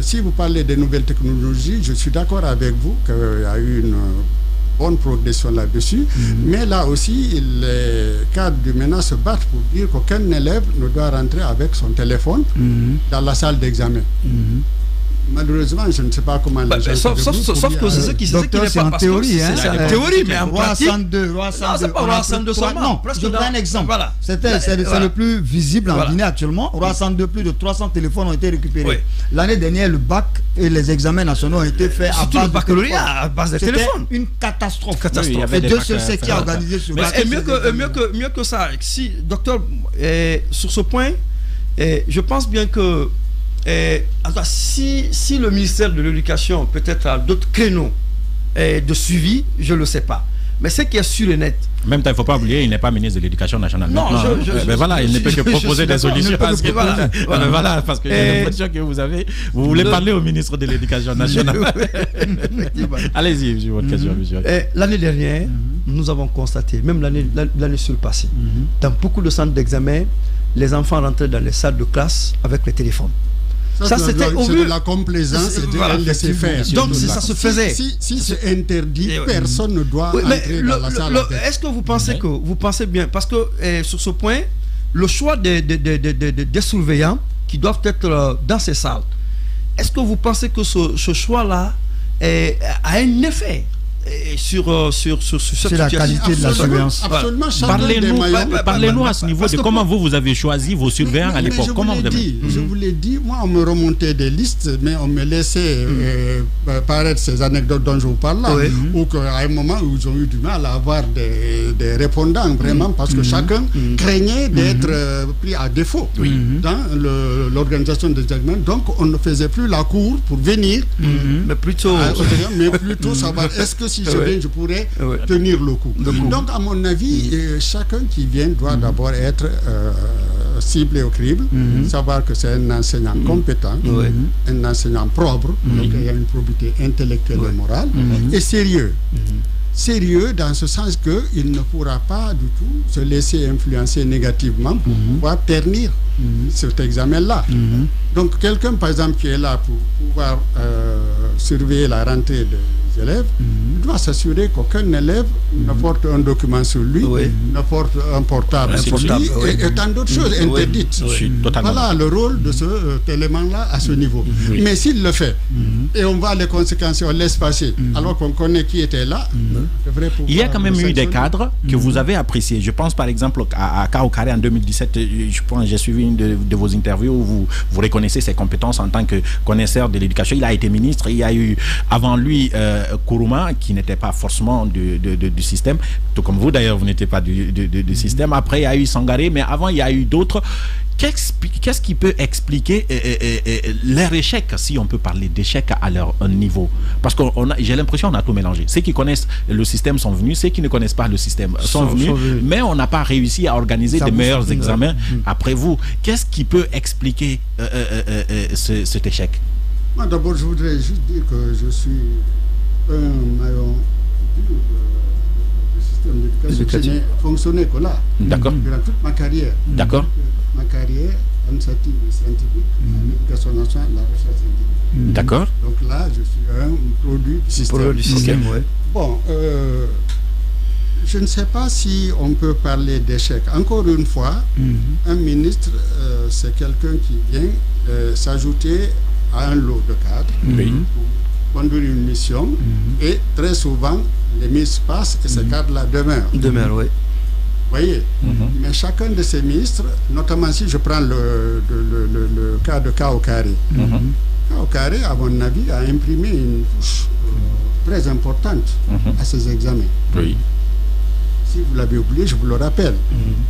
si vous parlez des nouvelles technologies, je suis d'accord avec vous qu'il y a eu une bonne progression là-dessus. Mais là aussi, les cadres du MENA se battent pour dire qu'aucun élève ne doit rentrer avec son téléphone dans la salle d'examen. Malheureusement, je ne sais pas comment les gens... Sauf que c'est ce qui c'est en théorie. C'est en théorie, mais en pratique... Roi 102, c'est pas Roi 102 seulement. Non, je donne un exemple. C'est le plus visible en Guinée actuellement. Roi 102, plus de 300 téléphones ont été récupérés. L'année dernière, le bac et les examens nationaux ont été faits à base de téléphones. Une catastrophe. Et Dieu seul sait qui a organisé ce bac. Et mieux que ça, si, docteur, sur ce point, je pense bien que si le ministère de l'Éducation peut-être a d'autres créneaux de suivi, je ne le sais pas. Mais ce qui est sûr et net. En même temps, il ne faut pas oublier, il n'est pas ministre de l'Éducation nationale. Non, voilà, il ne peut que proposer des solutions. Parce que j'ai l'impression que vous voulez parler au ministre de l'Éducation nationale. Allez-y, j'ai votre question, monsieur. L'année dernière, nous avons constaté, même l'année surpassée, dans beaucoup de centres d'examen, les enfants rentraient dans les salles de classe avec les téléphones. Ça c'était de la complaisance et de laisser faire. Donc ça se faisait. Si c'est interdit, personne ne doit entrer dans la salle. Est-ce que vous pensez bien, parce que sur ce point, le choix des surveillants qui doivent être dans ces salles, est-ce que vous pensez que ce choix-là a un effet sur cette la qualité de la surveillance? Absolument. Parlez-nous à ce niveau de comment vous avez choisi vos surveillants à l'époque. Je vous l'ai dit, moi on me remontait des listes, mais on me laissait paraître ces anecdotes dont je vous parle là, ou qu'à un moment où ils ont eu du mal à avoir des répondants vraiment, parce que chacun craignait d'être pris à défaut dans l'organisation des examens. Donc on ne faisait plus la cour pour venir, mais plutôt savoir est-ce que si je viens, je pourrais tenir le coup. Donc, à mon avis, chacun qui vient doit d'abord être ciblé au crible, savoir que c'est un enseignant compétent, un enseignant propre, donc il y a une probité intellectuelle et morale, et sérieux. Sérieux dans ce sens qu'il ne pourra pas du tout se laisser influencer négativement pour pouvoir ternir cet examen-là. Donc, quelqu'un, par exemple, qui est là pour pouvoir surveiller la rentrée des élèves, doit s'assurer qu'aucun élève ne porte un document sur lui, ne porte un portable sur lui, et tant d'autres choses interdites. Voilà le rôle de cet élément-là à ce niveau. Mais s'il le fait, et on voit les conséquences, on laisse passer, alors qu'on connaît qui était là, il y a quand même eu des cadres que vous avez appréciés. Je pense par exemple à Kaokare en 2017, j'ai suivi une de vos interviews où vous reconnaissez ses compétences en tant que connaisseur de l'éducation. Il a été ministre, il y a eu avant lui Kourouma qui n'était pas forcément du système, tout comme vous d'ailleurs, vous n'étiez pas du système. Après il y a eu Sangaré, mais avant il y a eu d'autres. Qu'est-ce qui peut expliquer leur échec, si on peut parler d'échec à leur niveau? Parce que j'ai l'impression qu'on a tout mélangé. Ceux qui connaissent le système sont venus, ceux qui ne connaissent pas le système sont venus, mais on n'a pas réussi à organiser des meilleurs examens après vous. Qu'est-ce qui peut expliquer cet échec? Moi d'abord, je voudrais juste dire que je suis un maillon du système d'éducation fonctionné que là. D'accord. Durant toute ma carrière. D'accord. Ma carrière administrative et scientifique, l'éducation nationale, la recherche scientifique. D'accord. Donc là, je suis un produit du système. Bon, je ne sais pas si on peut parler d'échec. Encore une fois, un ministre, c'est quelqu'un qui vient s'ajouter à un lot de cadres pour conduire une mission, et très souvent, les ministres passent et ces cadres-là demeurent. voyez. Mais chacun de ces ministres, notamment si je prends le cas de Kaokari, Kaokari, à mon avis, a imprimé une touche très importante à ces examens. Oui. Si vous l'avez oublié, je vous le rappelle.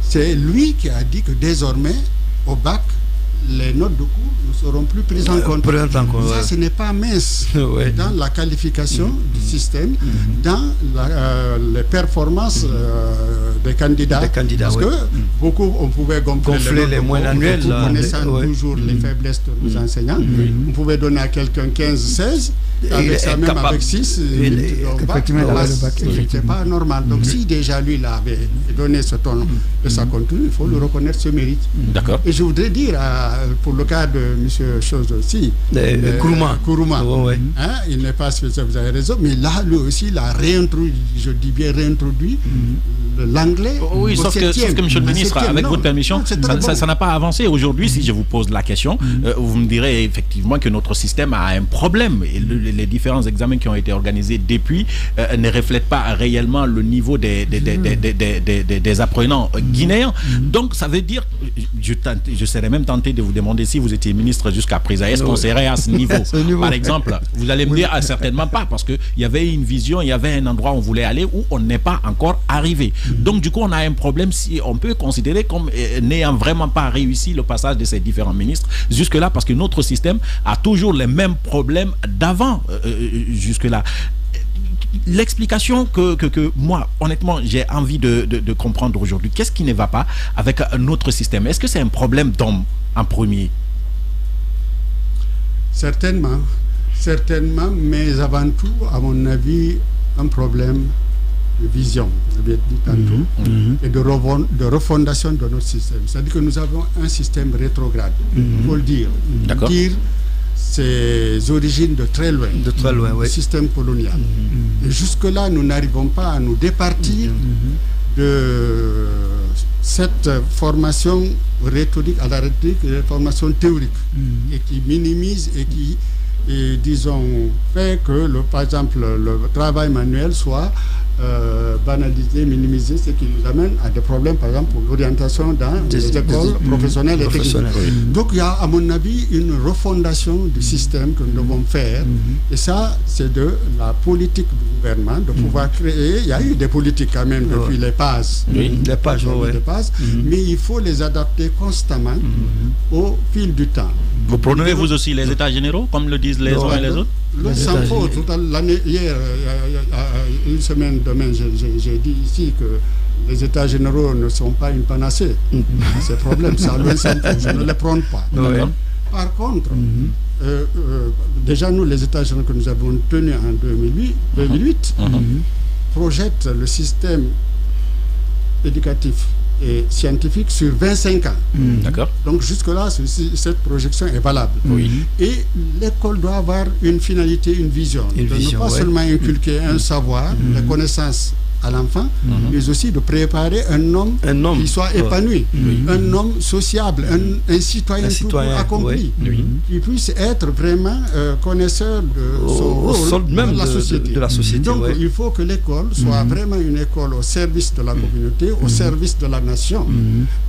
C'est lui qui a dit que désormais, au bac, les notes de cours ne seront plus prises en compte. Ça, ce n'est pas mince dans la qualification du système, dans les performances des candidats. Parce que beaucoup, on pouvait gonfler les moyens annuels. Connaissant toujours les faiblesses de nos enseignants. On pouvait donner à quelqu'un 15-16. Avec ça, même avec 6, c'était pas normal. Donc, si déjà lui l'avait donné ce ton de sa contenu, il faut lui reconnaître ce mérite. D'accord. Et je voudrais dire, pour le cas de M. Chose aussi, Kourouma, il n'est pas spécial, vous avez raison, mais là, lui aussi, il a réintroduit, je dis bien réintroduit, l'anglais. Oui, sauf que M. le ministre, avec votre permission, ça n'a pas avancé. Aujourd'hui, si je vous pose la question, vous me direz effectivement que notre système a un problème. Et les différents examens qui ont été organisés depuis ne reflètent pas réellement le niveau des apprenants guinéens. Donc, ça veut dire, je serais même tenté de vous demander si vous étiez ministre jusqu'à présent, est-ce qu'on serait à ce niveau? Par exemple, vous allez me dire certainement pas, parce qu'il y avait une vision, il y avait un endroit où on voulait aller où on n'est pas encore arrivé. Donc, du coup, on a un problème, si on peut considérer comme n'ayant vraiment pas réussi le passage de ces différents ministres jusque-là, parce que notre système a toujours les mêmes problèmes d'avant. Jusque-là. L'explication que moi, honnêtement, j'ai envie de comprendre aujourd'hui, qu'est-ce qui ne va pas avec notre système? Est-ce que c'est un problème d'homme en premier? Certainement, mais avant tout, à mon avis, un problème de vision, vous l'avez dit tantôt, et de refondation de notre système. C'est-à-dire que nous avons un système rétrograde, il faut le dire. D'accord. Ses origines de très loin, le système colonial. Et jusque-là, nous n'arrivons pas à nous départir de cette formation rhétorique à la rhétorique, une formation théorique, et qui minimise et qui, disons, fait que, par exemple, le travail manuel soit banalisé, minimisé, ce qui nous amène à des problèmes, par exemple, pour l'orientation dans les écoles professionnelles et techniques. Donc, il y a, à mon avis, une refondation du système que nous devons faire. Et ça, c'est de la politique du gouvernement, de pouvoir créer. Il y a eu des politiques quand même depuis les PAS. Les PAS, mais il faut les adapter constamment au fil du temps. Vous prônez vous aussi les états généraux, comme le disent les uns et les autres? Sans faute. Hier, une semaine demain, j'ai dit ici que les états généraux ne sont pas une panacée. Ces problèmes, ça loin sans faute. Je ne les prône pas. Par contre, déjà nous, les états généraux que nous avons tenus en 2008 projettent le système éducatif et scientifique sur 25 ans. D'accord. Donc jusque-là, cette projection est valable. Et l'école doit avoir une finalité, une vision. Ne pas seulement inculquer un savoir, des connaissances à l'enfant, mais aussi de préparer un homme qui soit épanoui, un homme sociable, un citoyen accompli, qui puisse être vraiment connaisseur de son rôle même dans la société. Donc il faut que l'école soit vraiment une école au service de la communauté, au service de la nation.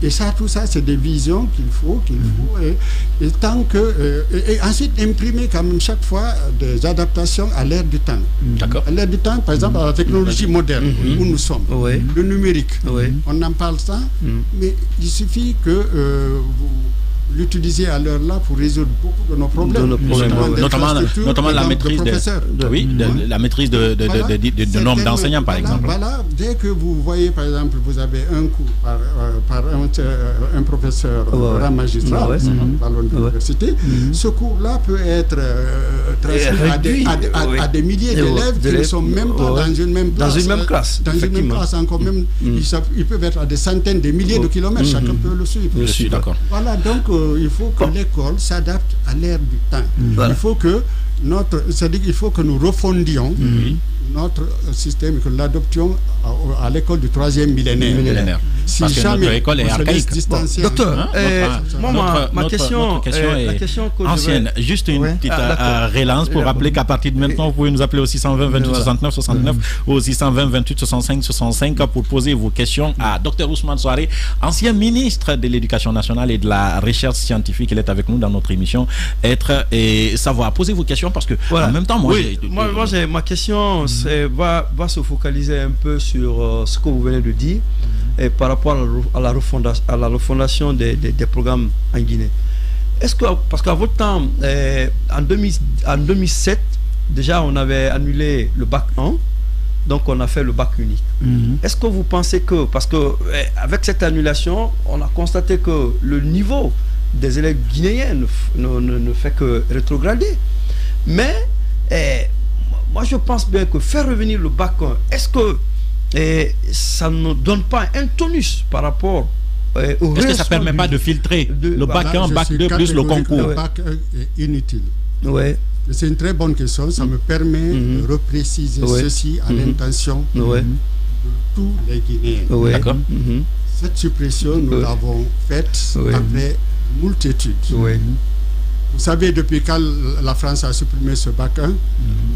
Et ça, tout ça, c'est des visions qu'il faut, et tant que et ensuite imprimer quand même chaque fois des adaptations à l'ère du temps. À l'ère du temps, par exemple, à la technologie moderne où nous sommes, le numérique. On en parle ça, mais il suffit que vous l'utiliser à l'heure là pour résoudre beaucoup de nos problèmes. Notamment la maîtrise la maîtrise de nombre d'enseignants, par exemple. Voilà, dès que vous voyez, par exemple, vous avez un cours par un professeur grand magistrat par l'université, ce cours-là peut être transmis à des milliers d'élèves qui ne sont même pas dans une même classe. Dans une même classe. Dans une même classe encore même. Ils peuvent être à des centaines de milliers de kilomètres, chacun peut le suivre. Je suis d'accord. Voilà, donc il faut que l'école s'adapte à l'ère du temps. Il faut que c'est-à-dire qu'il faut que nous refondions notre système et que nous l'adoptions à l'école du 3e millénaire. Si parce que jamais notre école est archaïque. Docteur, ma question est ancienne. Juste une petite relance pour rappeler qu'à partir de maintenant, vous pouvez nous appeler au 620 28 69 69 ou au 620 28 65 65 pour poser vos questions à Dr Ousmane Souaré, ancien ministre de l'Éducation nationale et de la recherche scientifique. Il est avec nous dans notre émission Être et Savoir. Posez vos questions parce que en même temps, moi ma question va se focaliser un peu sur ce que vous venez de dire et par rapport à la refondation des programmes en Guinée. Est-ce que, parce qu'à votre temps, en 2007, déjà on avait annulé le bac 1, donc on a fait le bac unique. Est-ce que vous pensez que, parce que avec cette annulation, on a constaté que le niveau des élèves guinéens ne fait que rétrograder. Mais moi je pense bien que faire revenir le bac 1, est-ce que ça ne donne pas un tonus par rapport est-ce que ça ne permet pas de filtrer le bac 1, bac 2 plus le concours? Le bac 1 est inutile. Ouais. C'est une très bonne question. Ça me permet de repréciser ceci à l'intention de tous les Guinéens. D'accord. Cette suppression, nous l'avons faite après moult études. Vous savez, depuis quand la France a supprimé ce bac 1?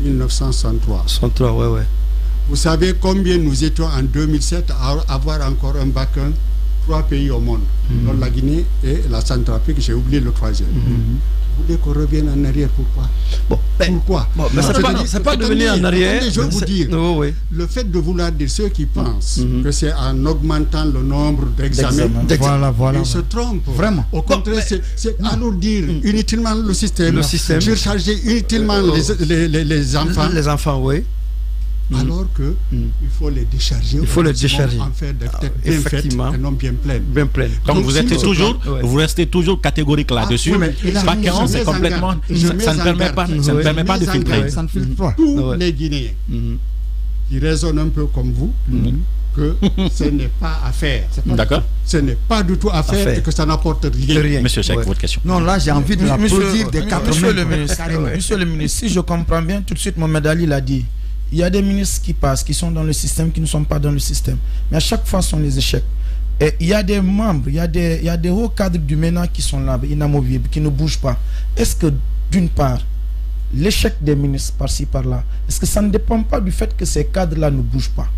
1963. 63, Vous savez combien nous étions en 2007 à avoir encore un bac 1? 3 pays au monde, dont la Guinée et la Centrafrique, j'ai oublié le troisième. Vous voulez qu'on revienne en arrière, pourquoi? Pourquoi? C'est pas de revenir en arrière. Je vais vous dire, le fait de vouloir dire ceux qui pensent que c'est en augmentant le nombre d'examens, ils se trompent. Vraiment. Au contraire, c'est alourdir inutilement le système, surcharger inutilement les enfants. Les enfants, oui. Alors que il faut les décharger. Il faut les décharger. En faire des têtes bien faites et non bien pleines. Bien pleines. Donc vous êtes toujours, vous restez toujours catégorique là-dessus. Bac 1, c'est complètement, ça ne permet pas de filtrer. Ça ne filtre pas. Tous les Guinéens qui raisonnent un peu comme vous, que ce n'est pas à faire. D'accord. Ce n'est pas du tout à faire et que ça n'apporte rien. Monsieur Cheikh, votre question. Non, là j'ai envie de l'applaudir des 4 Monsieur le ministre, si je comprends bien, tout de suite Mohamed Ali l'a dit. Il y a des ministres qui passent, qui sont dans le système, qui ne sont pas dans le système. Mais à chaque fois, ce sont les échecs. Et il y a des membres, il y a des hauts cadres du MENA qui sont là, inamovibles, qui ne bougent pas. Est-ce que, d'une part, l'échec des ministres par-ci, par-là, est-ce que ça ne dépend pas du fait que ces cadres-là ne bougent pas?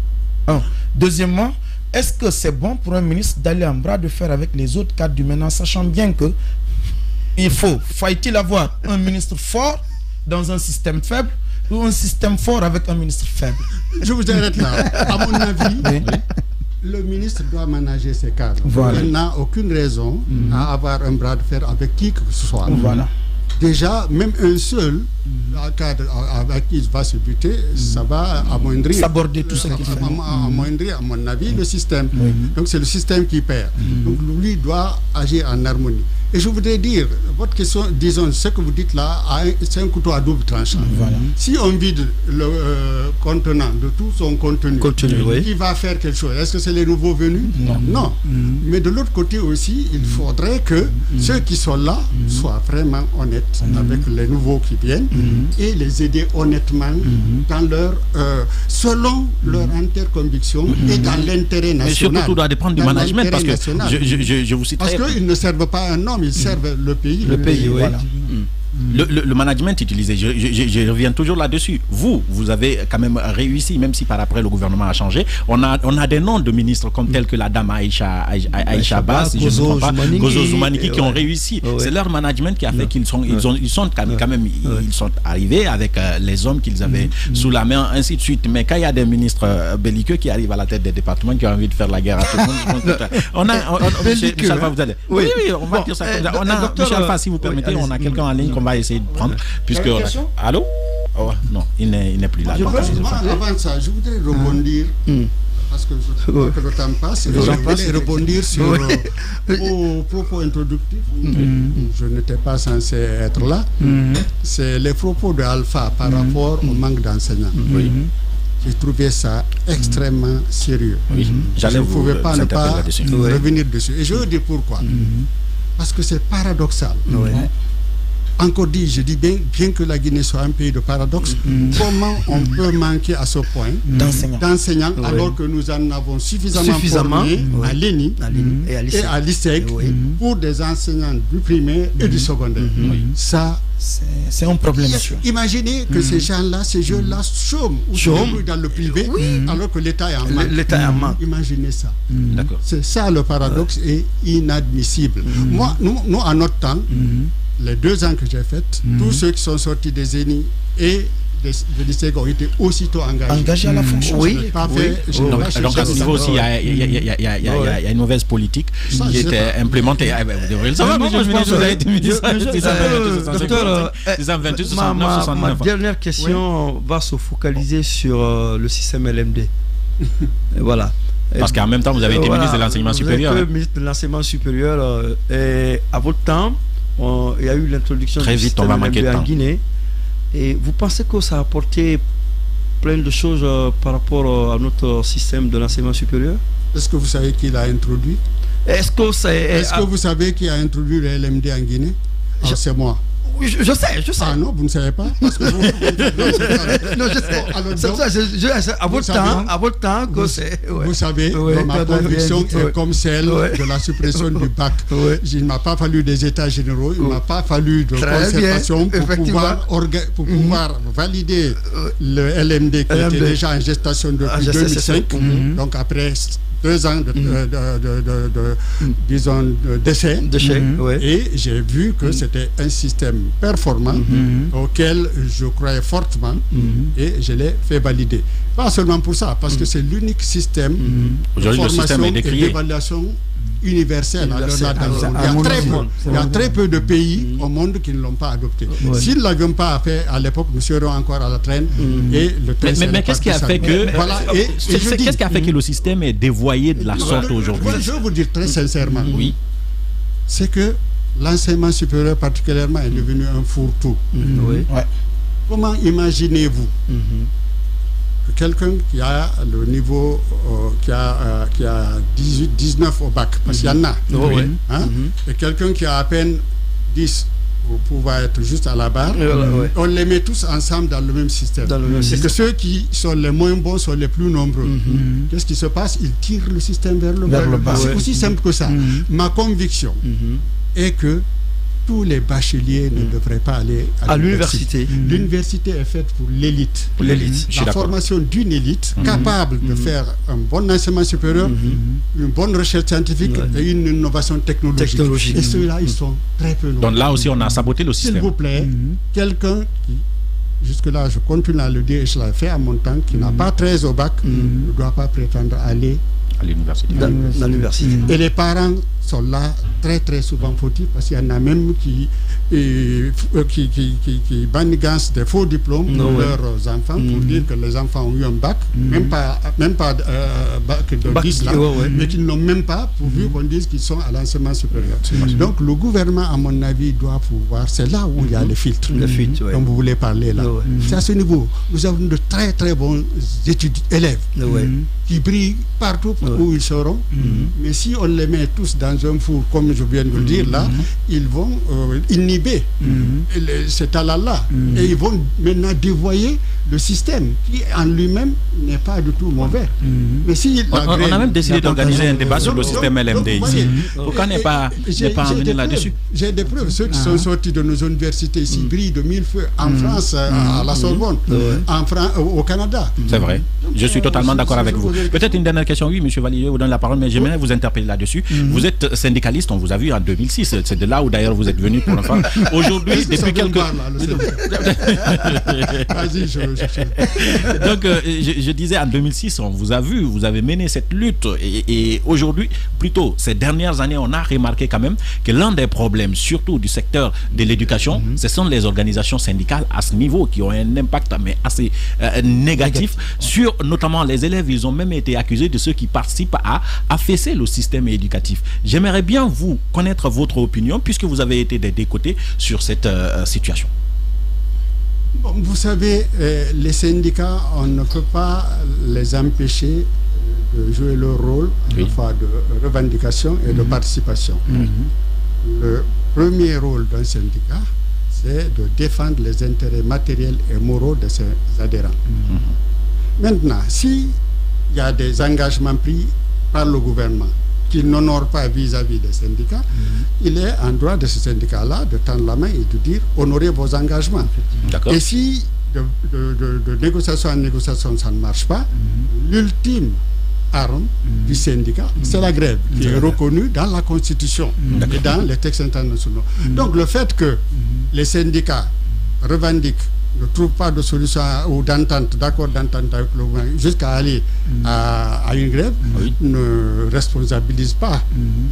Deuxièmement, est-ce que c'est bon pour un ministre d'aller en bras de fer avec les autres cadres du MENA, sachant bien que faut-il avoir un ministre fort dans un système faible ou un système fort avec un ministre faible? Je vous arrête là. À mon avis, le ministre doit manager ses cadres. Il n'a aucune raison à avoir un bras de fer avec qui que ce soit. Déjà, même un seul cadre avec qui il va se buter, ça va amoindrir. S'aborder tout ce qu'il fait. Amoindrir, à mon avis, le système. Donc c'est le système qui perd. Donc lui doit agir en harmonie. Et je voudrais dire, votre question, disons, ce que vous dites là, c'est un couteau à double tranchant. Si on vide le contenant de tout son contenu, qui va faire quelque chose? Est-ce que c'est les nouveaux venus? Non. Mais de l'autre côté aussi, il faudrait que ceux qui sont là soient vraiment honnêtes avec les nouveaux qui viennent et les aider honnêtement dans leur, selon leur interconviction et dans l'intérêt national. Mais surtout, tout doit dépendre du management parce que je vous citerai. Parce qu'ils ne servent pas un homme, ils servent le pays. Le pays, oui. Voilà. Le management utilisé, je reviens toujours là-dessus. Vous avez quand même réussi, même si par après le gouvernement a changé. On a des noms de ministres comme tels que la dame Aïcha Bass, Gozo Zoumaniki qui ont réussi. C'est leur management qui a fait qu'ils sont arrivés avec les hommes qu'ils avaient sous la main, ainsi de suite. Mais quand il y a des ministres belliqueux qui arrivent à la tête des départements, qui ont envie de faire la guerre à tout le monde, Michel Alpha, vous allez. Oui, on va dire ça comme ça. On a Michel Alpha, si vous permettez, on a quelqu'un en ligne qu'on va essayer de prendre, puisque... Allô? Non, il n'est plus là. Avant ça, je voudrais rebondir, parce que je vois que le temps passe, je voudrais rebondir sur vos propos introductifs. Je n'étais pas censé être là. C'est les propos de Alpha par rapport au manque d'enseignants. J'ai trouvé ça extrêmement sérieux. Je ne pouvais pas ne pas revenir dessus. Et je veux dire pourquoi. Parce que c'est paradoxal. encore dit, je dis bien que la Guinée soit un pays de paradoxe, comment on peut manquer à ce point d'enseignants alors que nous en avons suffisamment formés à l'ENI et à l'ISEC pour des enseignants du primaire et du secondaire. Ça, c'est un problème. Imaginez que ces gens-là, ces jeunes-là chôment dans le privé alors que l'État est en manque. L'État est en manque. Imaginez ça. C'est ça le paradoxe est inadmissible. Moi, nous, à notre temps, les 2 ans que j'ai fait, tous ceux qui sont sortis des ENI et des lycées ont été aussitôt engagés à la fonction. Oui. Donc à ce niveau aussi, il y a une mauvaise politique qui était implémentée. Vous devrez le savoir, monsieur le ministre, vous avez été ministre. Ma dernière question va se focaliser sur le système LMD. Voilà. Parce qu'en même temps, vous avez été ministre de l'enseignement supérieur. Vous êtes ministre de l'enseignement supérieur. Et à votre temps, il y a eu l'introduction du système LMD en Guinée. Et vous pensez que ça a apporté plein de choses par rapport à notre système de l'enseignement supérieur? Est-ce que vous savez qui l'a introduit? Est-ce que vous savez qui a introduit le LMD en Guinée? C'est moi. Oui, je sais. Ah non, vous ne savez pas parce que non, je sais. À votre temps, que c'est... Vous savez, ma conviction est comme celle de la suppression du bac. Il ne m'a pas fallu des états généraux, il ne m'a pas fallu de concertation pour pouvoir valider le LMD qui était déjà en gestation depuis 2005. Donc après 2 ans d'essai, et j'ai vu que c'était un système performant auquel je croyais fortement et je l'ai fait valider. Pas seulement pour ça, parce que c'est l'unique système de formation et d'évaluation universelle. Il y a très peu de pays au monde qui ne l'ont pas adopté. S'ils ne l'avaient pas fait à l'époque, nous serions encore à la traîne. Mais qu'est-ce qui a fait que qu'est-ce qui a fait que le système est dévoyé de la sorte aujourd'hui? Je vais vous dire très sincèrement, c'est que l'enseignement supérieur particulièrement est devenu un fourre-tout. Comment imaginez-vous que quelqu'un qui a le niveau qui a 18, 19 au bac, parce qu'il y en a, et quelqu'un qui a à peine 10 pour pouvoir être juste à la barre, on les met tous ensemble dans le même système. Et que ceux qui sont les moins bons sont les plus nombreux. Qu'est-ce qui se passe? Ils tirent le système vers le bas. C'est aussi simple que ça. Ma conviction est que tous les bacheliers ne devraient pas aller à l'université. L'université est faite pour l'élite. La formation d'une élite capable de faire un bon enseignement supérieur, une bonne recherche scientifique et une innovation technologique. Et ceux-là, ils sont très peu nombreux. Donc là aussi, on a saboté le système. S'il vous plaît, quelqu'un qui, jusque-là, je continue à le dire et je l'ai fait à mon temps, qui n'a pas 13 au bac, ne doit pas prétendre aller à l'université. Dans l'université. Et les parents sont là très souvent fautifs parce qu'il y en a même qui manigancent des faux diplômes pour leurs enfants pour dire que les enfants ont eu un bac, même pas bac de 10 là, mais qu'ils n'ont même pas pourvu qu'on dise qu'ils sont à l'enseignement supérieur. Donc le gouvernement, à mon avis, doit pouvoir, c'est là où il y a les filtres dont vous voulez parler là. C'est à ce niveau. Nous avons de très bons élèves qui brillent partout où ils seront, mais si on les met tous dans un four, comme je viens de le dire là, ils vont inhiber cet talent-là. Et ils vont maintenant dévoyer le système qui en lui-même n'est pas du tout mauvais. Mais si on a même décidé d'organiser un débat sur le système LMD ici. Pourquoi n'est pas amené là-dessus? J'ai des preuves. Ceux qui sont sortis de nos universités ici brillent de mille feux en France, à la Sorbonne, au Canada. C'est vrai. Je suis totalement d'accord avec vous. Peut-être une dernière question. Oui, M. Valier, je vous donne la parole, mais j'aimerais vous interpeller là-dessus. Vous êtes syndicaliste, on vous a vu en 2006. C'est de là où d'ailleurs vous êtes venu pour l'enfant. Aujourd'hui, depuis quelques... Donc, je disais, en 2006, on vous a vu, vous avez mené cette lutte. Et aujourd'hui, plutôt, ces dernières années, on a remarqué quand même que l'un des problèmes, surtout du secteur de l'éducation, ce sont les organisations syndicales à ce niveau qui ont un impact mais assez négatif sur notamment les élèves. Ils ont même été accusés de ceux qui participent à affaisser le système éducatif. J'aimerais bien vous connaître votre opinion puisque vous avez été des deux côtés sur cette situation. Bon, vous savez, les syndicats, on ne peut pas les empêcher de jouer leur rôle de revendication et de participation. Le premier rôle d'un syndicat, c'est de défendre les intérêts matériels et moraux de ses adhérents. Maintenant, s'il y a des engagements pris par le gouvernement qu'il n'honore pas vis-à-vis des syndicats, il est en droit de ces syndicats-là de tendre la main et de dire honorez vos engagements. Et si de négociation en négociation ça ne marche pas, l'ultime arme du syndicat, c'est la grève qui est reconnue dans la Constitution et dans les textes internationaux. Donc le fait que les syndicats revendiquent, ne trouvent pas de solution ou d'entente, d'accord d'entente avec le gouvernement jusqu'à aller à une grève, ne responsabilise pas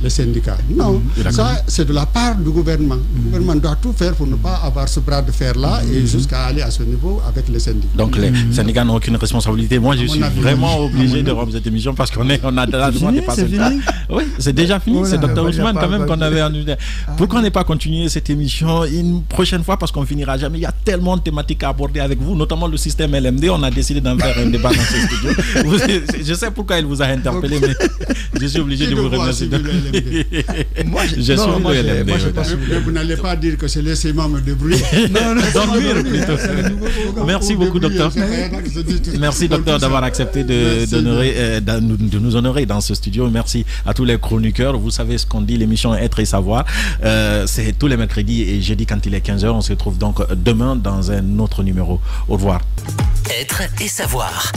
les syndicats. Non, ça c'est de la part du gouvernement. Le gouvernement doit tout faire pour ne pas avoir ce bras de fer-là et jusqu'à aller à ce niveau avec les syndicats. Donc les syndicats n'ont aucune responsabilité. Moi je suis vraiment obligé de rompre cette émission parce qu'on a largement dépassé le temps. Oui, c'est déjà fini. C'est Dr Ousmane quand même qu'on avait annulé. Pourquoi ne pas continuer cette émission une prochaine fois parce qu'on finira jamais. Il y a tellement de thématiques à aborder avec vous, notamment le système LMD. On a décidé d'en faire un débat dans ce studio. Je sais pourquoi il vous a interpellé, mais je suis obligé de vous remercier. Moi, je suis LMD. Mais vous n'allez pas dire que c'est laissez-moi me débrouiller. Non, dormir plutôt. Merci beaucoup, docteur. Merci, docteur, d'avoir accepté de nous honorer dans ce studio. Merci à tous les chroniqueurs. Vous savez ce qu'on dit, l'émission Être et Savoir. C'est tous les mercredis et jeudi quand il est 15h. On se retrouve donc demain dans un autre numéro. Au revoir. Être et Savoir.